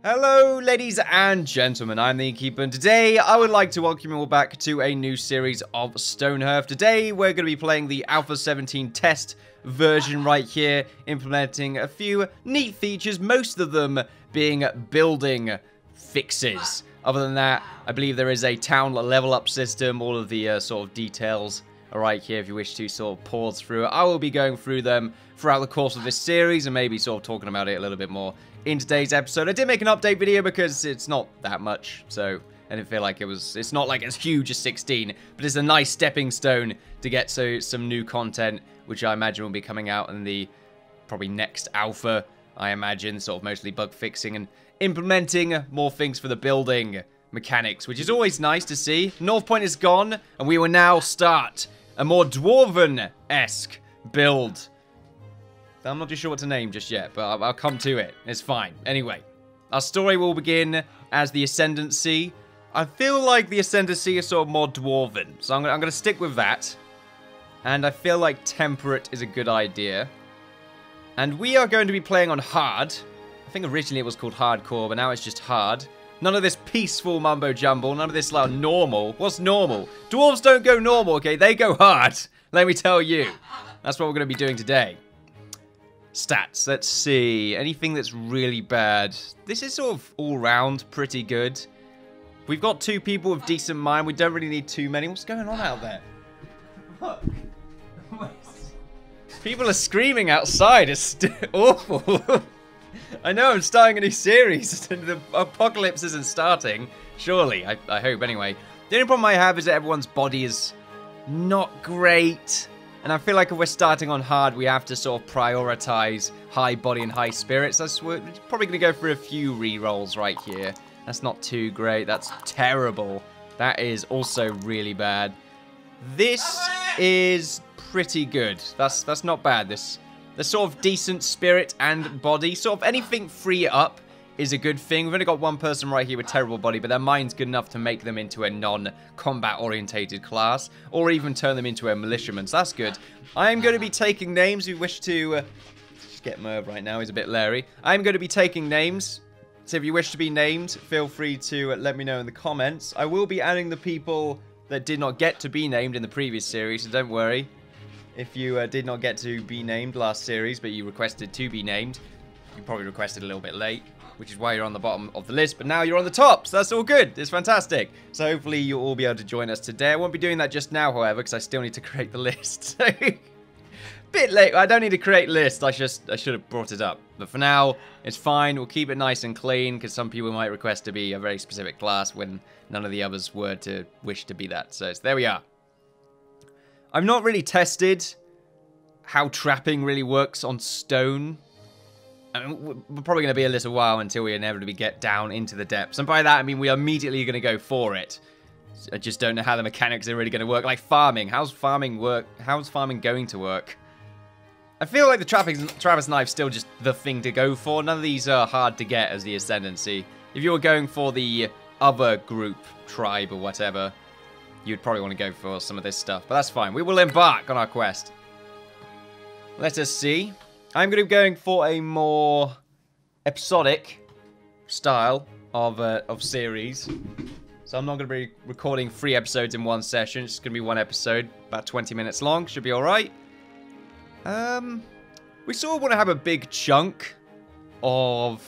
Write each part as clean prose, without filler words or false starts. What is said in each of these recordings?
Hello ladies and gentlemen, I'm the Innkeeper, and today I would like to welcome you all back to a new series of Stonehearth. Today we're going to be playing the Alpha 17 test version right here, implementing a few neat features, most of them being building fixes. Other than that, I believe there is a town level up system, all of the sort of details are right here if you wish to sort of pause through it. I will be going through them throughout the course of this series and maybe sort of talking about it a little bit more in today's episode. I did make an update video because it's not that much, so I didn't feel like it's not like as huge as 16, but it's a nice stepping stone to get some new content, which I imagine will be coming out in the probably next alpha, I imagine, sort of mostly bug fixing and implementing more things for the building mechanics, which is always nice to see. North Point is gone, and we will now start a more Dwarven-esque build. I'm not too sure what to name just yet, but I'll come to it. It's fine. Anyway, our story will begin as the Ascendancy. I feel like the Ascendancy is sort of more Dwarven, so I'm going to stick with that. And I feel like Temperate is a good idea. And we are going to be playing on Hard. I think originally it was called Hardcore, but now it's just Hard. None of this peaceful mumbo-jumbo, none of this like normal. What's normal? Dwarves don't go normal, okay? They go hard, let me tell you. That's what we're going to be doing today. Stats, let's see. Anything that's really bad. This is sort of all-round pretty good. We've got two people with decent mind. We don't really need too many. What's going on out there? Look. People are screaming outside. It's awful. I know I'm starting a new series. The apocalypse isn't starting. Surely, I hope anyway. The only problem I have is that everyone's body is not great. And I feel like if we're starting on hard, we have to sort of prioritize high body and high spirits. We're probably going to go for a few re-rolls right here. That's not too great. That's terrible. That is also really bad. This is pretty good. That's not bad. The sort of decent spirit and body. Sort of anything free up is a good thing. We've only got one person right here with terrible body, but their mind's good enough to make them into a non-combat orientated class, or even turn them into a militiaman, so that's good. I am going to be taking names who wish to... just get Merv right now, he's a bit leery. I am going to be taking names, so if you wish to be named, feel free to let me know in the comments. I will be adding the people that did not get to be named in the previous series, so don't worry. If you did not get to be named last series, but you requested to be named, you probably requested a little bit late, which is why you're on the bottom of the list, but now you're on the top, so that's all good. It's fantastic. So hopefully you'll all be able to join us today. I won't be doing that just now, however, because I still need to create the list. So, bit late. I don't need to create lists. I should have brought it up. But for now, it's fine. We'll keep it nice and clean, because some people might request to be a very specific class when none of the others were to wish to be that. So there we are. I've not really tested how trapping really works on stone. I mean, we're probably going to be a little while until we inevitably get down into the depths. And by that, I mean we are immediately going to go for it. I just don't know how the mechanics are really going to work. Like farming. How's farming work? How's farming going to work? I feel like the Travis knife's still just the thing to go for. None of these are hard to get as the Ascendancy. If you were going for the other group, tribe, or whatever, you'd probably want to go for some of this stuff. But that's fine. We will embark on our quest. Let us see. I'm going to be going for a more episodic style of series. So I'm not going to be recording 3 episodes in one session. It's going to be one episode, about 20 minutes long. Should be alright. We sort of want to have a big chunk of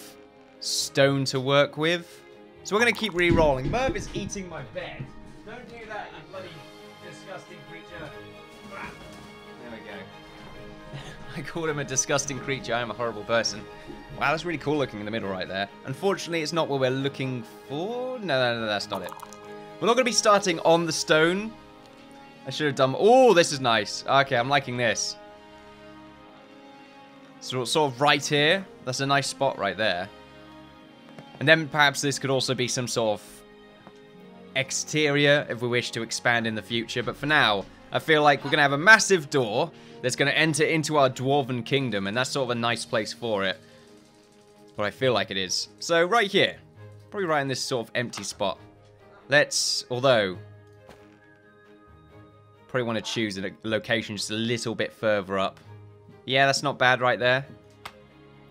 stone to work with. So we're going to keep re-rolling. Merv is eating my bed. Don't do that, you bloody disgusting creature. There we go. I called him a disgusting creature. I am a horrible person. Wow, that's really cool looking in the middle right there. Unfortunately, it's not what we're looking for. No, that's not it. We're not going to be starting on the stone. I should have done... Oh, this is nice. Okay, I'm liking this. So sort of right here. That's a nice spot right there. And then perhaps this could also be some sort of exterior if we wish to expand in the future. But for now, I feel like we're going to have a massive door that's going to enter into our Dwarven kingdom, and that's sort of a nice place for it. What I feel like it is. So right here, probably right in this sort of empty spot. Let's, although, probably want to choose a location just a little bit further up. Yeah, that's not bad right there.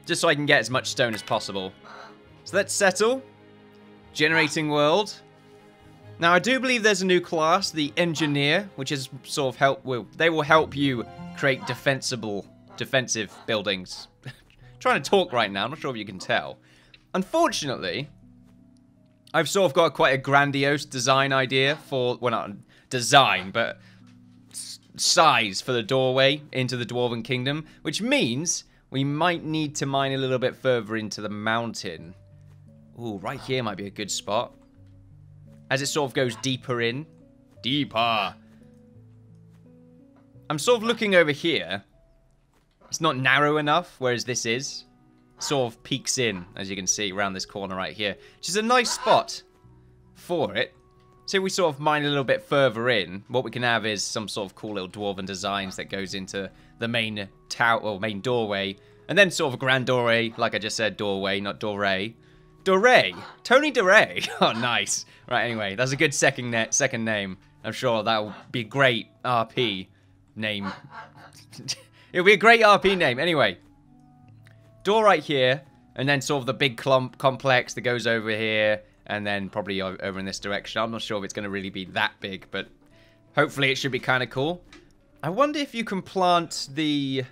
Just so I can get as much stone as possible. So let's settle. Generating world. Now, I do believe there's a new class, the Engineer, which is sort of they will help you create defensive buildings. Trying to talk right now, I'm not sure if you can tell. Unfortunately, I've sort of got quite a grandiose design idea for, well, not design, but size for the doorway into the Dwarven Kingdom, which means we might need to mine a little bit further into the mountain. Ooh, right here might be a good spot. As it sort of goes deeper in. Deeper. I'm sort of looking over here. It's not narrow enough, whereas this is. Sort of peeks in, as you can see, around this corner right here. Which is a nice spot for it. So if we sort of mine a little bit further in, what we can have is some sort of cool little Dwarven designs that goes into the main tower, or main doorway. And then sort of a grand doorway, like I just said, doorway, not doorway. Doray. Tony Doray. Oh, nice. Right, anyway, that's a good second name. I'm sure that'll be a great RP name. It'll be a great RP name. Anyway, door right here, and then sort of the big complex that goes over here, and then probably over in this direction. I'm not sure if it's going to really be that big, but hopefully it should be kind of cool. I wonder if you can plant the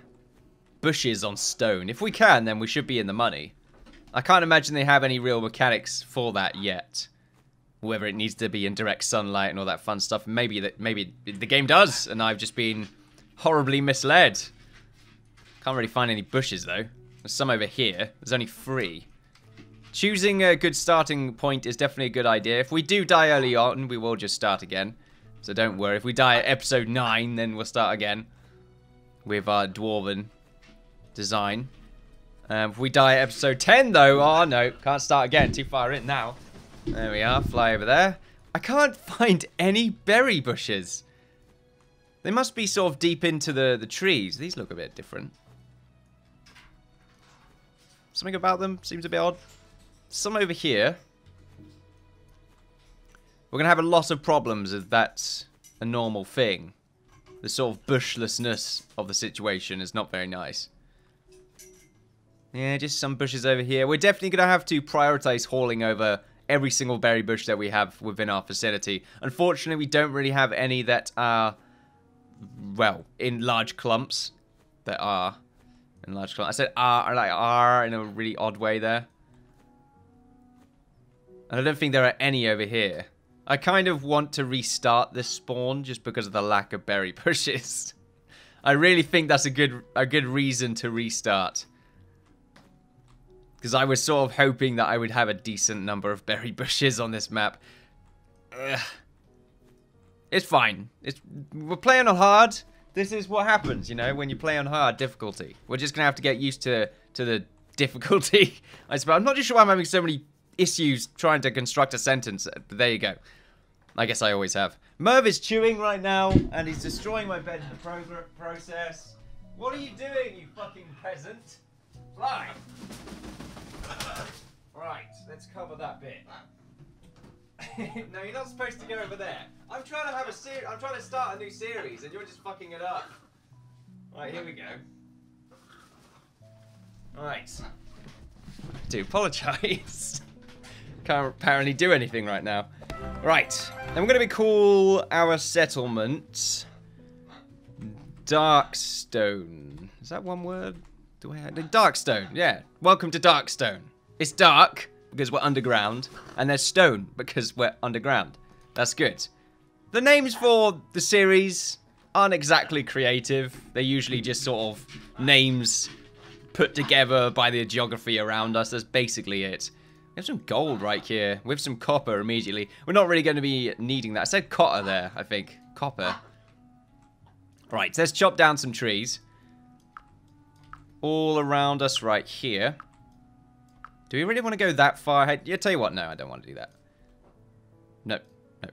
bushes on stone. If we can, then we should be in the money. I can't imagine they have any real mechanics for that yet. Whether it needs to be in direct sunlight and all that fun stuff. Maybe the game does, and I've just been horribly misled. Can't really find any bushes, though. There's some over here. There's only 3. Choosing a good starting point is definitely a good idea. If we do die early on, we will just start again. So don't worry. If we die at episode 9, then we'll start again. With our Dwarven design. If we die at episode 10, though, oh no, can't start again. Too far in now. There we are, fly over there. I can't find any berry bushes. They must be sort of deep into the trees. These look a bit different. Something about them seems a bit odd. Some over here. We're going to have a lot of problems if that's a normal thing. The sort of bushlessness of the situation is not very nice. Yeah, just some bushes over here. We're definitely going to have to prioritize hauling over every single berry bush that we have within our facility. Unfortunately, we don't really have any that are, well, in large clumps. That are in large clumps. I said are in a really odd way there. And I don't think there are any over here. I kind of want to restart this spawn just because of the lack of berry bushes. I really think that's a good reason to restart. Because I was sort of hoping that I would have a decent number of berry bushes on this map. Ugh. It's fine. We're playing on hard. This is what happens, you know, when you play on hard difficulty. We're just going to have to get used to the difficulty. I suppose. I'm not too sure why I'm having so many issues trying to construct a sentence. But there you go. I guess I always have. Merv is chewing right now, and he's destroying my bed in the process. What are you doing, you fucking peasant? Fly! Right, let's cover that bit. No, you're not supposed to go over there. I'm trying to have a series. I'm trying to start a new series, and you're just fucking it up. Right, here we go. Right. I do apologise. Can't apparently do anything right now. Right, and we're going to call our settlement Darkstone. Is that one word? Do I have Darkstone? Yeah. Welcome to Darkstone. It's dark because we're underground, and there's stone because we're underground. That's good. The names for the series aren't exactly creative. They're usually just sort of names put together by the geography around us. That's basically it. We have some gold right here with some copper immediately. We're not really going to be needing that. I said copper there, I think. Copper. Right, let's chop down some trees. All around us right here. Do we really want to go that far ahead? Yeah, tell you what, no, I don't want to do that. No, no.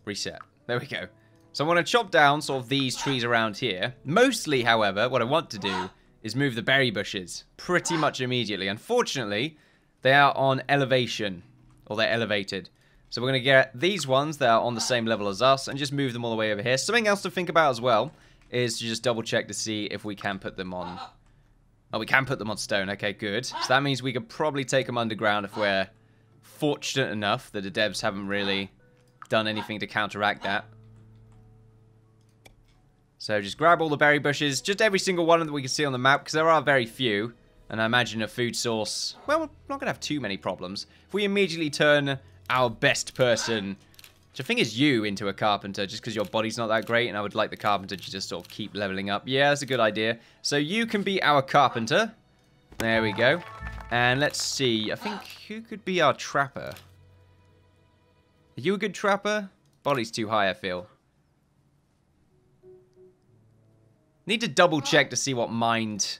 Reset. There we go. So I want to chop down sort of these trees around here. Mostly, however, what I want to do is move the berry bushes pretty much immediately. Unfortunately, they are on elevation, or they're elevated. So we're going to get these ones that are on the same level as us and just move them all the way over here. Something else to think about as well is to just double check to see if we can put them on Oh, we can put them on stone. Okay, good. So that means we could probably take them underground if we're fortunate enough that the devs haven't really done anything to counteract that. So just grab all the berry bushes, just every single one that we can see on the map, because there are very few. And I imagine a food source, well, we're not going to have too many problems. If we immediately turn our best person, which I think is you, into a carpenter, just because your body's not that great, and I would like the carpenter to just sort of keep leveling up. Yeah, that's a good idea. So you can be our carpenter. There we go. And let's see, I think, who could be our trapper? Are you a good trapper? Body's too high, I feel. Need to double check to see what mind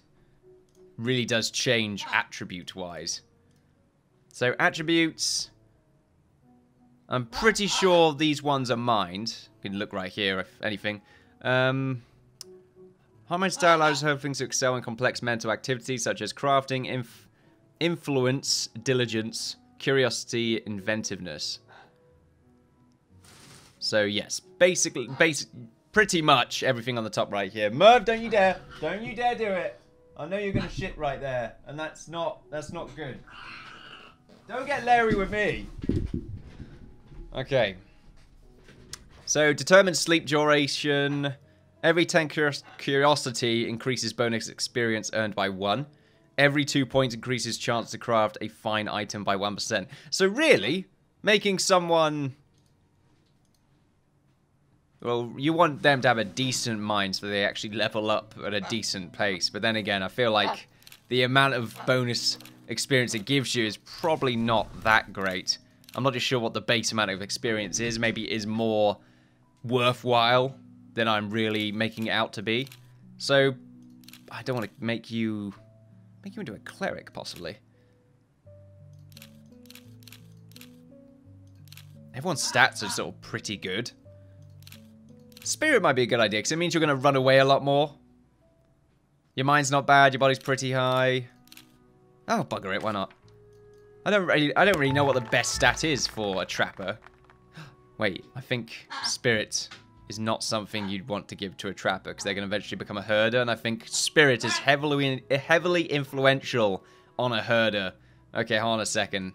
really does change attribute-wise. So attributes, I'm pretty sure these ones are mind. You can look right here, if anything. Harmony style allows Hearthlings to excel in complex mental activities such as crafting, influence, diligence, curiosity, inventiveness. So yes, pretty much everything on the top right here. Merv, don't you dare! Don't you dare do it! I know you're gonna shit right there, and that's not good. Don't get Larry with me. Okay. So determine sleep duration. Every 10 curiosity increases bonus experience earned by 1. Every 2 points increases chance to craft a fine item by 1%. So really, making someone... Well, you want them to have a decent mind so they actually level up at a decent pace. But then again, I feel like the amount of bonus experience it gives you is probably not that great. I'm not just sure what the base amount of experience is. Maybe it is more worthwhile than I'm really making it out to be. So, I don't want to make you into a cleric, possibly. Everyone's stats are sort of pretty good. Spirit might be a good idea, because it means you're going to run away a lot more. Your mind's not bad, your body's pretty high. Oh, bugger it, why not? I don't really know what the best stat is for a trapper. Wait, I think Spirit is not something you'd want to give to a trapper, because they're going to eventually become a herder, and I think Spirit is heavily influential on a herder. Okay, hold on a second.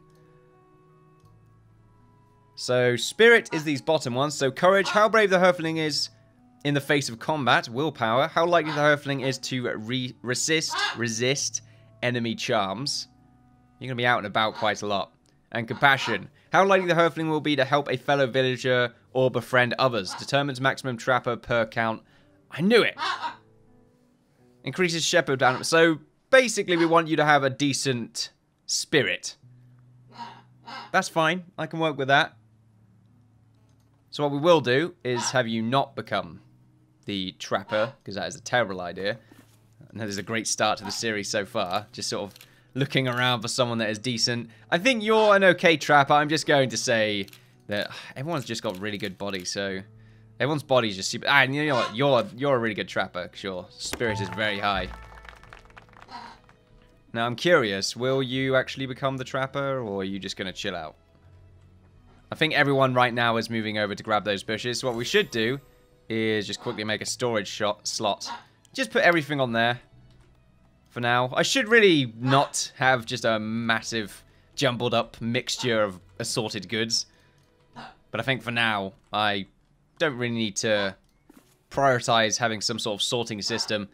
So, Spirit is these bottom ones. So, Courage, how brave the Hearthling is in the face of combat. Willpower, how likely the Hearthling is to resist enemy charms. You're going to be out and about quite a lot. And Compassion, how likely the Hearthling will be to help a fellow villager or befriend others. Determines maximum trapper per count. I knew it! Increases shepherd balance. So, basically, we want you to have a decent spirit. That's fine. I can work with that. So what we will do is have you not become the trapper, because that is a terrible idea. And that is a great start to the series so far. Just sort of looking around for someone that is decent. I think you're an okay trapper. I'm just going to say that everyone's just got really good bodies, so everyone's body's just super. And you know what? You're a really good trapper, because your spirit is very high. Now I'm curious, will you actually become the trapper, or are you just going to chill out? I think everyone right now is moving over to grab those bushes. So what we should do is just quickly make a storage slot. Just put everything on there for now. I should really not have just a massive jumbled up mixture of assorted goods. But I think for now, I don't really need to prioritize having some sort of sorting system.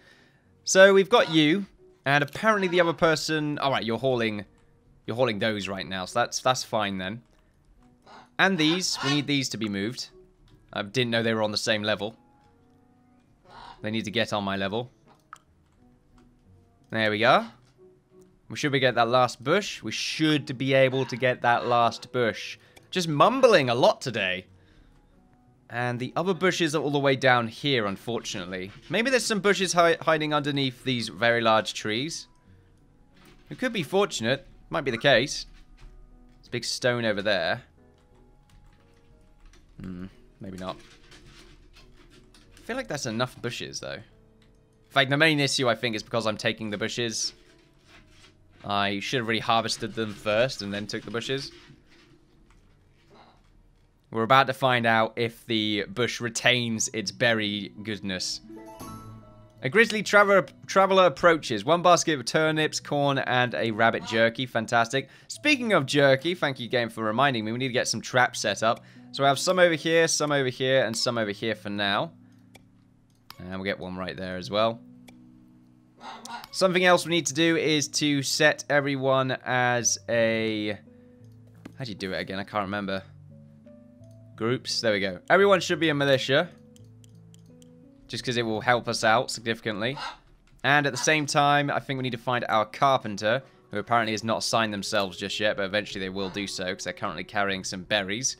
So we've got you, and apparently the other person... Alright, you're hauling those right now, so that's fine then. And these, we need these to be moved. I didn't know they were on the same level. They need to get on my level. There we go. We should be getting that last bush. We should be able to get that last bush. Just mumbling a lot today. And the other bushes are all the way down here, unfortunately. Maybe there's some bushes hiding underneath these very large trees. We could be fortunate. Might be the case. There's a big stone over there. Maybe not. I feel like that's enough bushes, though. In fact, the main issue, I think, is because I'm taking the bushes. I should have really harvested them first and then took the bushes. We're about to find out if the bush retains its berry goodness. A grizzly traveler approaches. 1 basket of turnips, corn, and a rabbit jerky. Fantastic. Speaking of jerky, thank you, game, for reminding me. We need to get some traps set up. So we have some over here, and some over here for now. And we'll get one right there as well. Something else we need to do is to set everyone as a... How do you do it again? I can't remember. Groups. There we go. Everyone should be a militia. Just because it will help us out significantly. And at the same time, I think we need to find our carpenter, who apparently has not assigned themselves just yet, but eventually they will do so, because they're currently carrying some berries.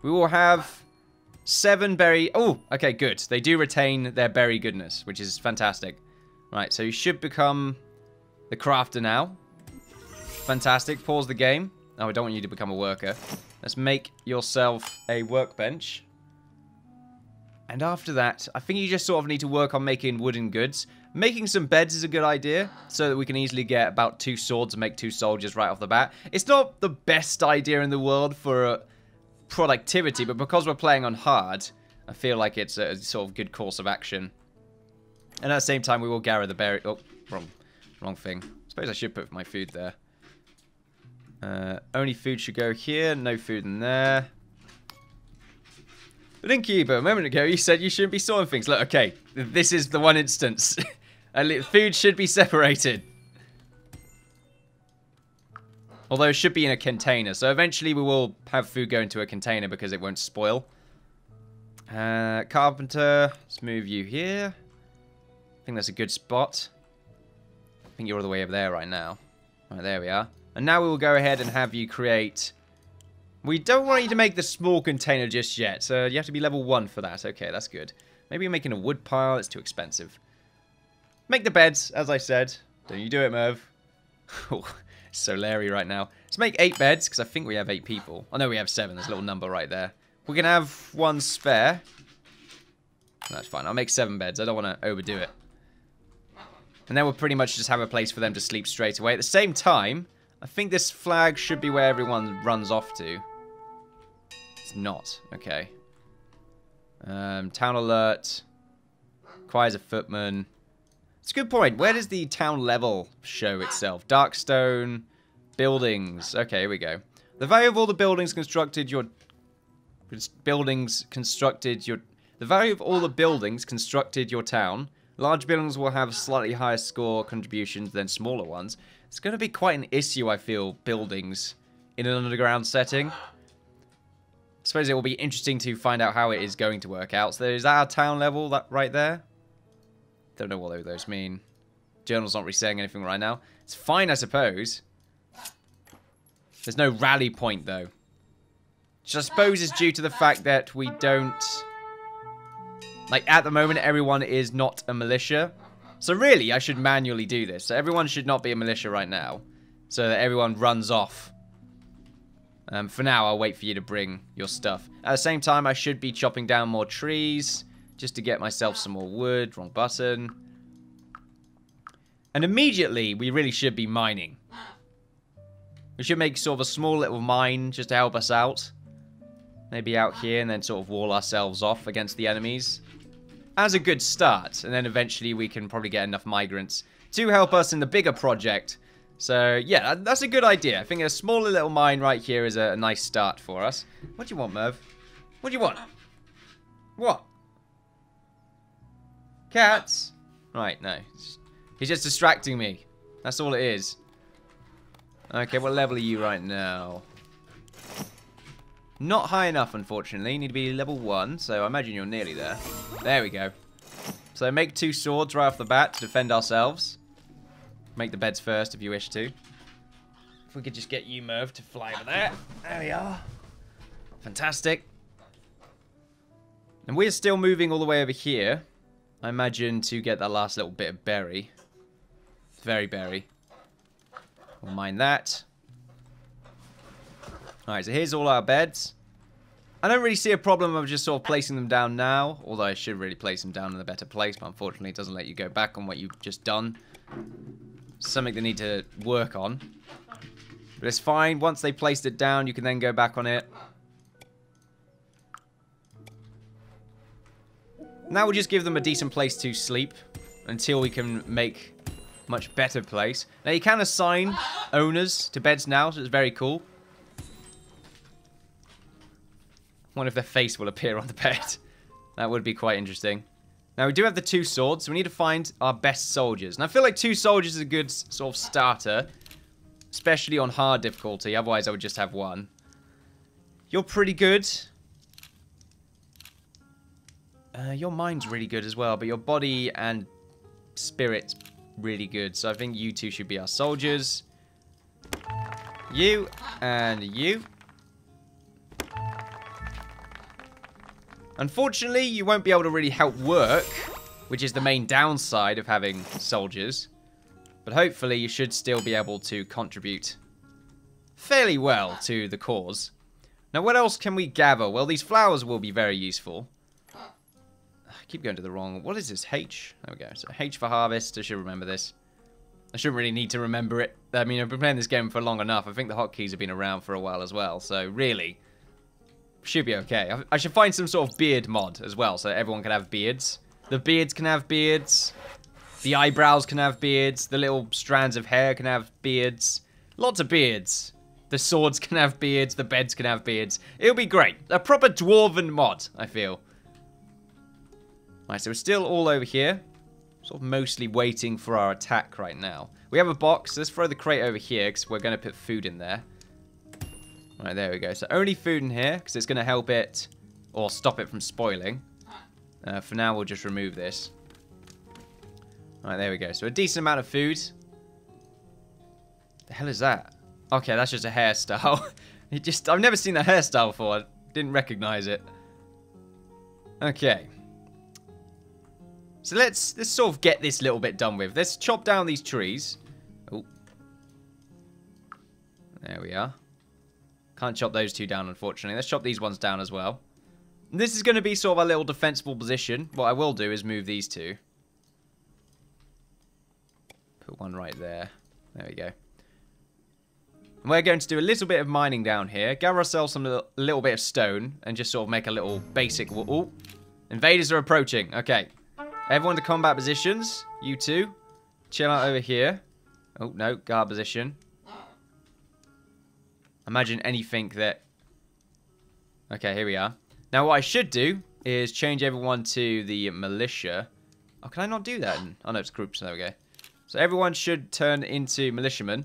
We will have 7 berry... Oh, okay, good. They do retain their berry goodness, which is fantastic. Right, so you should become the crafter now. Fantastic. Pause the game. Oh, I don't want you to become a worker. Let's make yourself a workbench. And after that, I think you just sort of need to work on making wooden goods. Making some beds is a good idea, so that we can easily get about 2 swords and make 2 soldiers right off the bat. It's not the best idea in the world for productivity, but because we're playing on hard, I feel like it's a sort of good course of action. And at the same time, we will gather the berry... Oh, wrong thing. I suppose I should put my food there. Only food should go here, no food in there. But Innkeeper, a moment ago, you said you shouldn't be storing things. Look, okay, this is the one instance. Food should be separated. Although it should be in a container. So eventually we will have food go into a container because it won't spoil. Carpenter, let's move you here. I think that's a good spot. I think you're all the way over there right now. Right, there we are. And now we will go ahead and have you create... We don't want you to make the small container just yet, so you have to be level 1 for that. Okay, that's good. Maybe you're making a wood pile. It's too expensive. Make the beds, as I said. Don't you do it, Merv. Oh, it's so Larry right now. Let's make 8 beds, because I think we have 8 people. Oh, no, we have 7. There's a little number right there. We're going to have 1 spare. That's fine. I'll make 7 beds. I don't want to overdo it. And then we'll pretty much just have a place for them to sleep straight away. At the same time, I think this flag should be where everyone runs off to. It's not. Okay. Town alert. Requires a footman. It's a good point. Where does the town level show itself? Darkstone. Buildings. Okay, here we go. The value of all the buildings constructed your... The value of all the buildings constructed your town. Large buildings will have slightly higher score contributions than smaller ones. It's going to be quite an issue, I feel, buildings in an underground setting. I suppose it will be interesting to find out how it is going to work out. So is that our town level that right there? Don't know what those mean. Journal's not really saying anything right now. It's fine, I suppose. There's no rally point, though. Which I suppose is due to the fact that we don't... Like, at the moment, everyone is not a militia. So really, I should manually do this. So everyone should not be a militia right now. So that everyone runs off. For now, I'll wait for you to bring your stuff. At the same time, I should be chopping down more trees. Just to get myself some more wood. Wrong button. And immediately, we really should be mining. We should make sort of a small little mine just to help us out. Maybe out here and then sort of wall ourselves off against the enemies. As a good start. And then eventually we can probably get enough migrants to help us in the bigger project. So, yeah, that's a good idea. I think a smaller little mine right here is a nice start for us. What do you want, Merv? What do you want? What? Cats? Right, no. He's just distracting me. That's all it is. Okay, what level are you right now? Not high enough, unfortunately. You need to be level 1, so I imagine you're nearly there. There we go. So make 2 swords right off the bat to defend ourselves. Make the beds first if you wish to. If we could just get you, Merv, to fly over there. There we are. Fantastic. And we're still moving all the way over here. I imagine to get that last little bit of berry. Very berry. We'll mine that. Alright, so here's all our beds. I don't really see a problem of just sort of placing them down now. Although I should really place them down in a better place. But unfortunately, it doesn't let you go back on what you've just done. Something they need to work on. But it's fine. Once they placed it down, you can then go back on it. Now we'll just give them a decent place to sleep. until we can make much better place. Now, you can assign owners to beds now, so it's very cool. I wonder if their face will appear on the bed. That would be quite interesting. Now, we do have the 2 swords, so we need to find our best soldiers. And I feel like 2 soldiers is a good sort of starter, especially on hard difficulty. Otherwise, I would just have 1. You're pretty good. Your mind's really good as well, but your body and spirit's really good. So I think you 2 should be our soldiers. You and you. Unfortunately, you won't be able to really help work, which is the main downside of having soldiers. But hopefully you should still be able to contribute fairly well to the cause. Now, what else can we gather? Well, these flowers will be very useful. I keep going to the wrong... What is this? H? There we go. So H for harvest. I should remember this. I shouldn't really need to remember it. I mean, I've been playing this game for long enough. I think the hotkeys have been around for a while as well. So, really... should be okay. I should find some sort of beard mod as well, so everyone can have beards. The beards can have beards. The eyebrows can have beards. The little strands of hair can have beards. Lots of beards. The swords can have beards. The beds can have beards. It'll be great. A proper Dwarven mod, I feel. Right, so we're still all over here. Sort of mostly waiting for our attack right now. We have a box. Let's throw the crate over here, because we're going to put food in there. Right, there we go. So only food in here, because it's going to help it, or stop it from spoiling. For now, we'll just remove this. Right, there we go. So a decent amount of food. The hell is that? Okay, that's just a hairstyle. I've never seen that hairstyle before. I didn't recognize it. Okay. So let's sort of get this little bit done with. Let's chop down these trees. Oh. There we are. Can't chop those 2 down, unfortunately. Let's chop these ones down as well. This is going to be sort of a little defensible position. What I will do is move these 2. Put one right there. There we go. And we're going to do a little bit of mining down here. Gather ourselves some little bit of stone. And just sort of make a little basic... Oh, invaders are approaching. Okay. Everyone to combat positions. You 2. Chill out over here. Oh, no. Guard position. Imagine anything that... Okay, here we are. Now, what I should do is change everyone to the militia. Oh, can I not do that? Oh, no, it's groups. There we go. So everyone should turn into militiamen.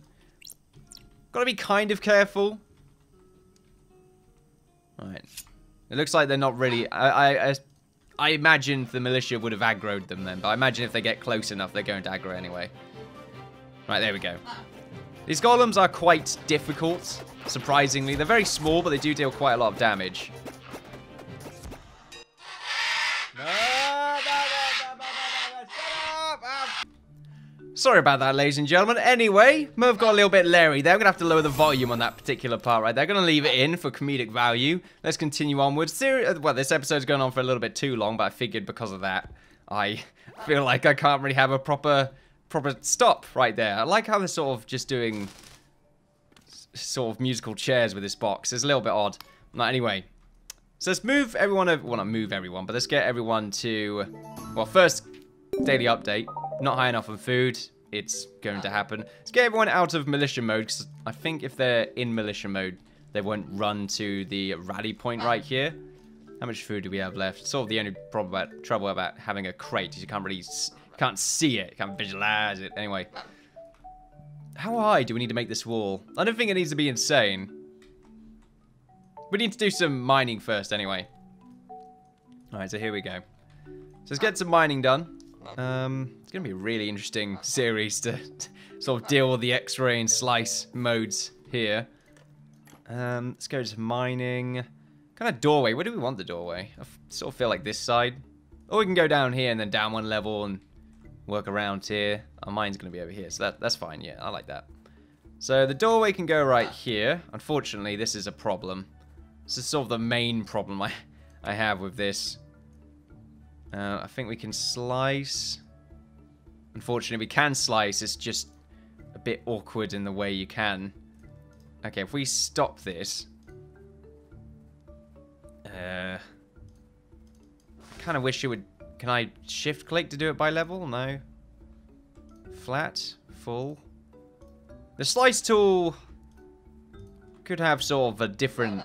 Got to be kind of careful. Alright. It looks like they're not really... I imagine the militia would have aggroed them then. But I imagine if they get close enough, they're going to aggro anyway. Right, there we go. These golems are quite difficult, surprisingly. They're very small, but they do deal quite a lot of damage. Sorry about that, ladies and gentlemen. Anyway, Merv got a little bit leery there. We're going to have to lower the volume on that particular part right there. Going to leave it in for comedic value. Let's continue onwards. Well, this episode's going on for a little bit too long, but I figured because of that, I feel like I can't really have a proper stop right there. I like how they're sort of just doing sort of musical chairs with this box. It's a little bit odd. Anyway, so let's move everyone over. Well, not move everyone, but let's get everyone to... Well, first, daily update. Not high enough on food. It's going to happen. Let's get everyone out of militia mode, because I think if they're in militia mode, they won't run to the rally point right here. How much food do we have left? Sort of the only trouble about having a crate is you can't really... Can't see it. Can't visualize it. Anyway. How high do we need to make this wall? I don't think it needs to be insane. We need to do some mining first anyway. Alright, so here we go. So let's get some mining done. It's going to be a really interesting series to sort of deal with the X-ray and slice modes here. Let's go to mining. Kind of doorway. Where do we want the doorway? I sort of feel like this side. Or we can go down here and then down one level and work around here. Our mine's going to be over here, so that's fine. Yeah, I like that. So the doorway can go right here. Unfortunately, this is a problem. This is sort of the main problem I have with this. I think we can slice. Unfortunately, we can slice. It's just a bit awkward in the way you can. Okay, if we stop this. I kind of wish it would Can I shift click to do it by level? No. Flat, full. The slice tool could have sort of a different,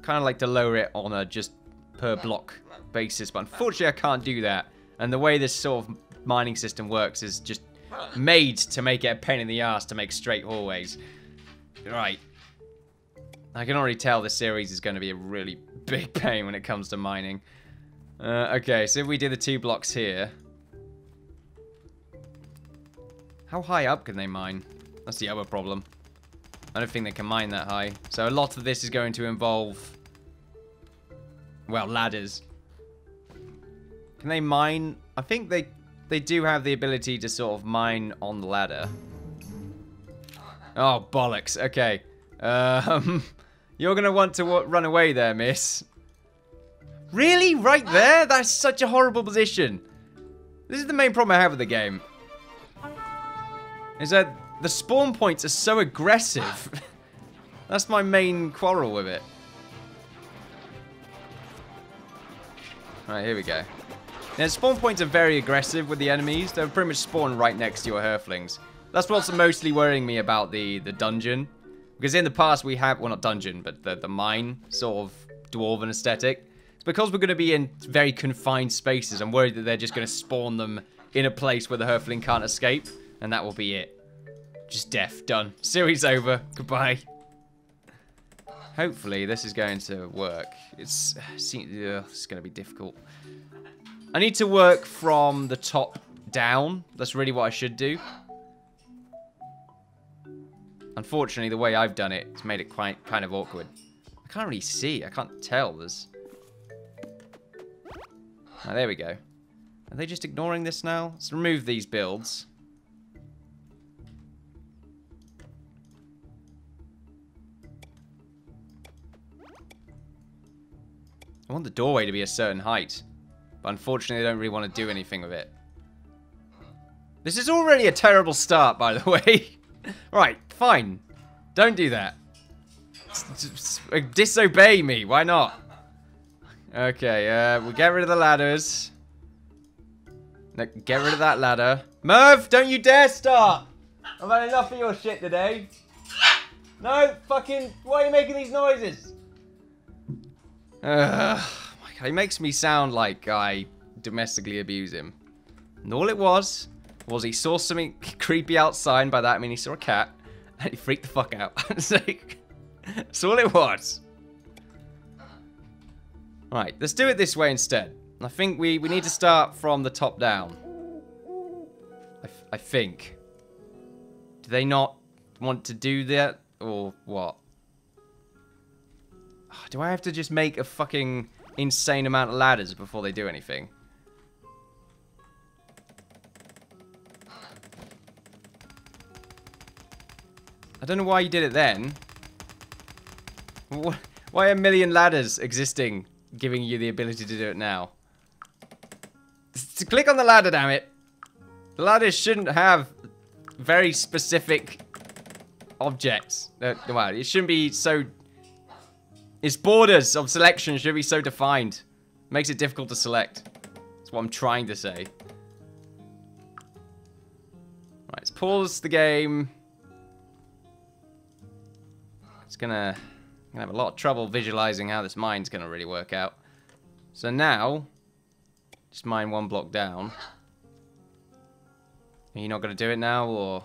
kind of like to lower it on a just per block basis, but unfortunately I can't do that. And the way this sort of mining system works is just made to make it a pain in the ass to make straight hallways. Right. I can already tell this series is going to be a really big pain when it comes to mining. Okay, so if we do the 2 blocks here. How high up can they mine? That's the other problem. I don't think they can mine that high. So a lot of this is going to involve, well, ladders. Can they mine? I think they do have the ability to sort of mine on the ladder. Oh, bollocks. Okay. You're going to want to run away there, miss. Really? Right there? That's such a horrible position. This is the main problem I have with the game. Is that the spawn points are so aggressive. That's my main quarrel with it. Alright, here we go. Now, spawn points are very aggressive with the enemies. They're pretty much spawn right next to your Hearthlings. That's what's mostly worrying me about the dungeon. Because in the past we have, well, not dungeon, but the mine sort of Dwarven aesthetic. It's because we're going to be in very confined spaces. I'm worried that they're just going to spawn them in a place where the Hearthling can't escape. And that will be it. Just death. Done. Series over. Goodbye. Hopefully this is going to work. It's going to be difficult. I need to work from the top down. That's really what I should do. Unfortunately, the way I've done it, it's made it quite kind of awkward. I can't really see. I can't tell. There's... Oh, there we go. Are they just ignoring this now? Let's remove these builds. I want the doorway to be a certain height. But unfortunately, I don't really want to do anything with it. This is already a terrible start, by the way. Right, fine. Don't do that. Disobey me. Why not? Okay, we get rid of the ladders. No, get rid of that ladder. Merv, don't you dare start! I've had enough of your shit today. No, fucking... Why are you making these noises? My God, he makes me sound like I domestically abuse him. And all it was he saw something creepy outside, and by that I mean he saw a cat, and he freaked the fuck out. It's like, that's all it was. Right, let's do it this way instead. I think we need to start from the top down. I think. Do they not want to do that, or what? Do I have to just make a fucking insane amount of ladders before they do anything? I don't know why you did it then. Why are a million ladders existing, giving you the ability to do it now? To click on the ladder, damn it. The ladders shouldn't have very specific objects. Well, it shouldn't be so... Its borders of selection should be so defined. Makes it difficult to select. That's what I'm trying to say. Right, let's pause the game. It's gonna have a lot of trouble visualizing how this mine's gonna really work out. So now, just mine 1 block down. Are you not gonna do it now, or...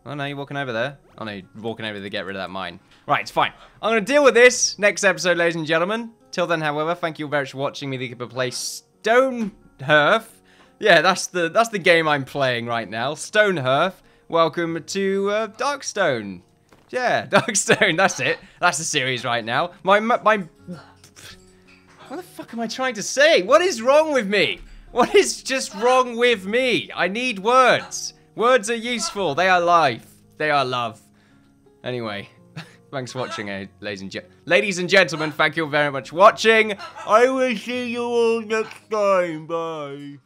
Oh no, you're walking over there. Oh no, you're walking over to get rid of that mine. Right, it's fine. I'm gonna deal with this next episode, ladies and gentlemen. Till then, however, thank you very much for watching me, the Innkeeper play Stonehearth. Yeah, that's the game I'm playing right now. Stonehearth. Welcome to Darkstone. Yeah, Darkstone, that's it. That's the series right now. What the fuck am I trying to say? What is wrong with me? What is just wrong with me? I need words. Words are useful. They are life. They are love. Anyway, thanks for watching, ladies and gentlemen. Thank you very much for watching. I will see you all next time. Bye.